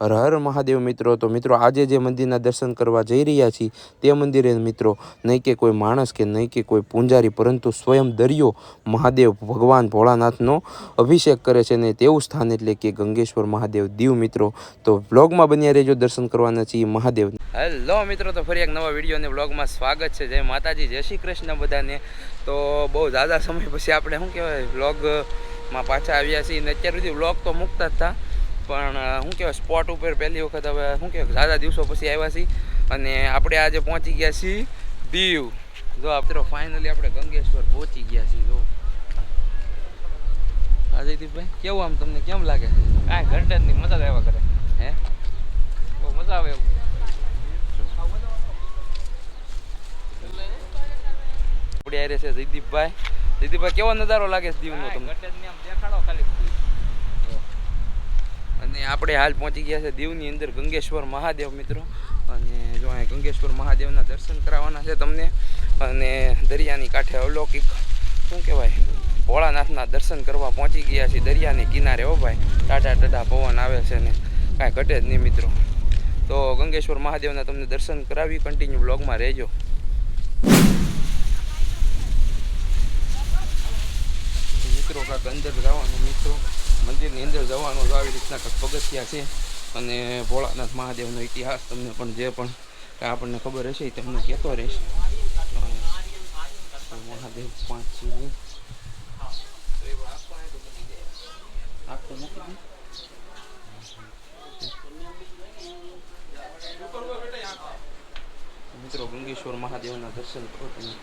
હર હર મહાદેવ મિત્રો। તો મિત્રો આજે જે મંદિરના દર્શન કરવા જઈ રહ્યા છીએ તે મંદિરે મિત્રો નહીં કે કોઈ માણસ કે નહીં કે કોઈ પૂંજારી, પરંતુ સ્વયં દરિયો મહાદેવ ભગવાન ભોળાનાથનો અભિષેક કરે છે ને તેવું સ્થાન એટલે કે ગંગેશ્વર મહાદેવ દીવ મિત્રો। તો વ્લોગમાં બન્યા રહેજો, દર્શન કરવાના છીએ મહાદેવ। હેલો મિત્રો, તો ફરી એક નવા વિડીયો અને વ્લોગમાં સ્વાગત છે। જય માતાજી, જય શ્રી કૃષ્ણ બધાને। તો બહુ ઝાઝા સમય પછી આપણે શું કહેવાય વ્લોગમાં પાછા આવ્યા છીએ ને અત્યાર સુધી વ્લોગ તો મૂકતા જ હતા, પણ શું કહેવાય સ્પોટ ઉપર પહેલી વખત હવે શું કહેવાય ઝાઝા દિવસો પછી આવ્યા છીએ અને આપણે આજે પહોંચી ગયા છીએ દીવ। જો મિત્રો ફાઇનલી આપણે ગંગેશ્વર પહોંચી ગયા છીએ। જો અજયદીપભાઈ કેવું આમ તમને કેમ લાગે? કાંઈ ઘટે જ નહીં, મજા જ આવ્યા કરે। હે બહુ મજા આવે એવું। આપણે આરે છે જયદીપભાઈ। જયદીપભાઈ કેવો નજારો લાગે છે દીવનો તમને? ઘટે જ નહીં, આમ દેખાડો ખાલી। અને આપણે હાલ પહોંચી ગયા છે દીવની અંદર ગંગેશ્વર મહાદેવ મિત્રો। અને જો અહીં ગંગેશ્વર મહાદેવના દર્શન કરાવવાના છે તમને, અને દરિયાની કાંઠે અલૌકિક શું કહેવાય ભોળાનાથના દર્શન કરવા પહોંચી ગયા છીએ દરિયાની કિનારે। હો ભાઈ, ટાટા ટાટા પવન આવે છે ને કાંઈ ઘટે જ નહીં મિત્રો। તો ગંગેશ્વર મહાદેવના તમને દર્શન કરાવી, કન્ટિન્યુ બ્લોગમાં રહેજો। મિત્રો કાંઈક અંદર જવાનું મિત્રો, મંદિરની અંદર જવાનું આવી રીતના કંઈક પગથિયા છે અને ભોળાનાથ મહાદેવનો ઇતિહાસ તમને પણ જે પણ આપણને ખબર હશે એ તમને કહેતો રહીશ। મહાદેવ 5 શિવલિંગ આખું મૂકી દઉં મિત્રો। ગંગેશ્વર મહાદેવના દર્શન કરો તમે।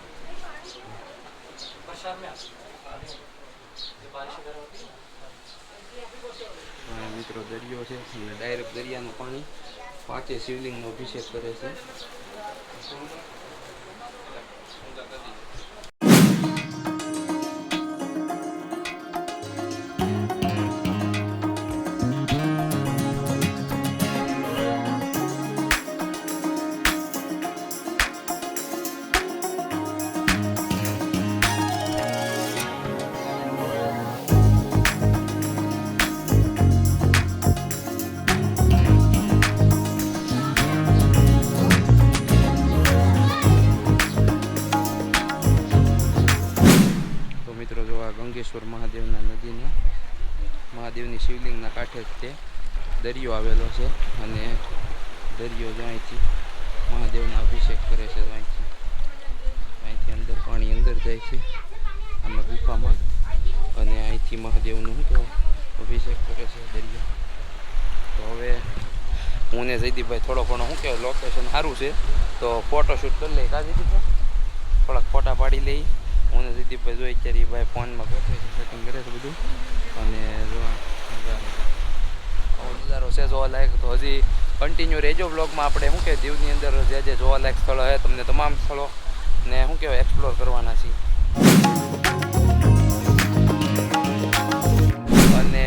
મિત્રો દરિયો છે અને ડાયરેક્ટ દરિયાનું પાણી 5 શિવલિંગનો અભિષેક કરે છે। મિત્રો જો આ ગંગેશ્વર મહાદેવના નદીના મહાદેવની શિવલિંગના કાંઠે જ તે દરિયો આવેલો છે અને દરિયો જો અહીંથી મહાદેવના અભિષેક કરે છે। અહીંથી અંદર પાણી અંદર જાય છે આમાં ગુફામાં, અને અહીંથી મહાદેવનું શું કહેવાય અભિષેક કરે છે દરિયો। તો હવે હું ને જયદીપભાઈ થોડો ઘણો શું કહેવાય લોકેશન સારું છે તો ફોટોશૂટ કરી લઈએ। કા જયદીપભાઈ થોડાક ફોટા પાડી લઈ। હું ને જયદીપભાઈ જોઈ અત્યારે ભાઈ ફોનમાં ગોઠવે છે, સેટિંગ કરે છે બધું। અને જો નજારો છે જોવાલાયક, તો હજી કન્ટિન્યુ રહેજો બ્લોગમાં। આપણે શું કહેવાય દીવની અંદર જે જે જોવાલાયક સ્થળો છે તમને તમામ સ્થળો ને શું કહેવાય એક્સપ્લોર કરવાના છીએ। અને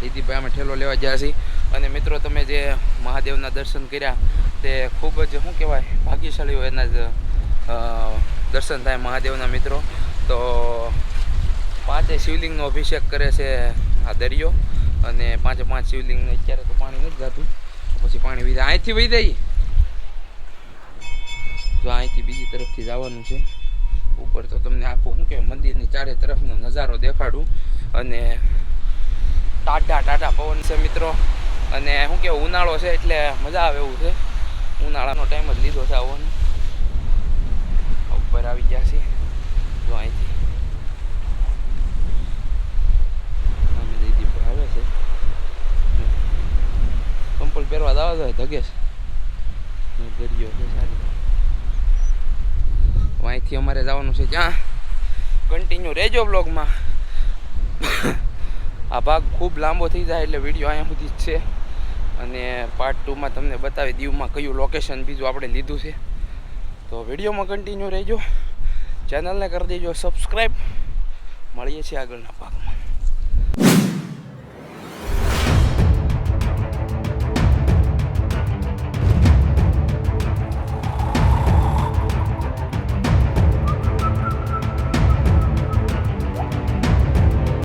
જયદીપભાઈ અમે ઠેલો લેવા ગયા છીએ। અને મિત્રો તમે જે મહાદેવના દર્શન કર્યા તે ખૂબ જ શું કહેવાય ભાગ્યશાળી હોય એના જ દર્શન થાય મહાદેવના મિત્રો। તો 5 શિવલિંગનો અભિષેક કરે છે આ દરિયો, અને 5 શિવલિંગને અત્યારે તો પાણી નથી જતું, પછી પાણી વહી જાય અહીંથી વહી જાય। જો અહીંથી બીજી તરફથી જવાનું છે ઉપર, તો તમને આખું શું કહેવાય મંદિરની ચારે તરફનો નજારો દેખાડું। અને ટાટા ટાટા પવન છે મિત્રો, અને શું કહેવાય ઉનાળો છે એટલે મજા આવે એવું છે। ઉનાળાનો ટાઈમ જ લીધો છે આવવાનો। ઉપર આવી ગયા છે જો અહીંથી આવે છે, ચંપલ પહેરવા જ આવે છે ધગેશ દરિયો છે સારી। અહીંથી અમારે જવાનું છે ત્યાં, કન્ટિન્યુ રહેજો બ્લોગમાં। આ ભાગ ખૂબ લાંબો થઈ જાય એટલે વિડીયો અહીંયા સુધી જ છે, અને પાર્ટ 2માં તમને બતાવી દીવમાં કયું લોકેશન બીજું આપણે લીધું છે। તો વિડીયોમાં કન્ટિન્યુ રહેજો, ચેનલને કરી દેજો સબસ્ક્રાઈબ। મળીએ છીએ આગળના ભાગમાં।